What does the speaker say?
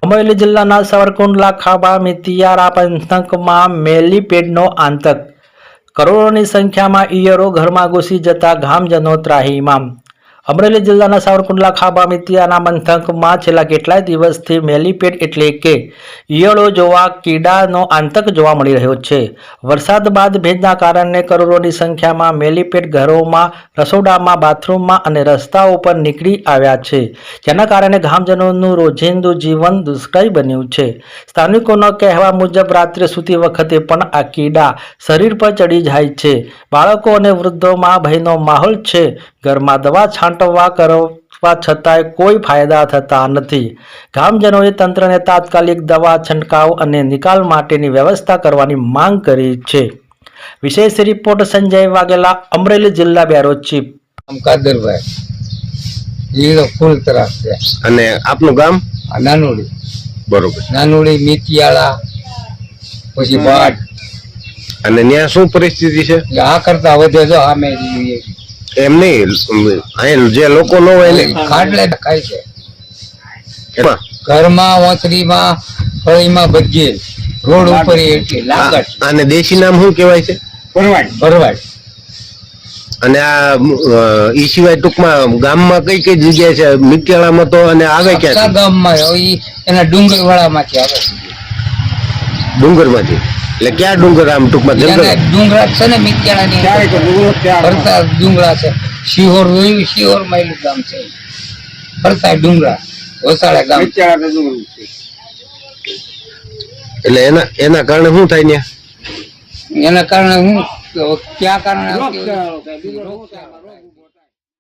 અમરેલી જિલ્લાના સાવરકુંડલા ખાબા મિતિયારા પંથકમાં મેલીપેડનો આતંક, કરોડોની સંખ્યામાં ઈયળો ઘરમાં ઘૂસી જતા ગામજનો ત્રાહિમામ। અમરેલી જિલ્લાના સાવરકુંડલા ખાબા મિતિયાના પંથકમાં છેલ્લા કેટલાય દિવસથી મેલીપેડ એટલે કે ઈયળો જોવા કીડાનો આતંક જોવા મળી રહ્યો છે। વરસાદ બાદ ભેજના કારણે કરોડોની સંખ્યામાં મેલીપેડ ઘરોમાં, રસોડામાં, બાથરૂમમાં અને રસ્તાઓ પર નીકળી આવ્યા છે, જેના કારણે ગામજનોનું રોજિંદુ જીવન દુષ્કર બન્યું છે। સ્થાનિકોના કહેવા મુજબ રાત્રે સૂતી વખતે પણ આ કીડા શરીર પર ચડી જાય છે। બાળકો અને વૃદ્ધોમાં ભયનો માહોલ છે। ઘરમાં દવા છાંટવા કરવા છતાંય કોઈ ફાયદા થતા નથી। ગામજનોએ તંત્રને તાત્કાલિક દવા છંટકાવ અને નિકાલ માટેની વ્યવસ્થા કરવાની માંગ કરી છે। વિશેષ રિપોર્ટ સંજય વાઘેલા, અમરેલી જિલ્લા બ્યુરો ચીફ। કાદરભાઈ ઈળો ફૂલ તરફ છે। અને આપનું ગામ? નાનુડી। બરોબર। નાનુડી, મિતિયાળા, પછી વાડ। અને ત્યાં શું પરિસ્થિતિ છે? આ કરતા વધે જો આમે એમ નહીં, અહીં જે લોકો ન હોય ને ખાટલે ખાય છે, એમાં ઘરમાં, ઓસરીમાં, ફળીમાં, બધી રોડ ઉપર એટલી લાગત। આને દેશી નામ શું કહેવાય છે? ભરવાડ। અને આ ઈ સિવાય ટૂંકમાં ગામમાં કઈ કઈ જગ્યાએ છે? મિતિયાળામાં તો અને આવે ક્યાં? ગામમાં એના ડુંગર વાળામાંથી આવે, ડુંગરમાંથી। એટલે ક્યાં ડુંગર? આમ ટૂંકમાં જંગલ ડુંગરા છે ને મિતિયાળાની ફરતા ડુંગરા છે। શિહોર શિહોરમાં એનું ગામ છે, ફરતા ડુંગરા, ઓસાળા ગામ। એટલે એના કારણે શું થાય ને? એના કારણે હું ક્યાં કારણે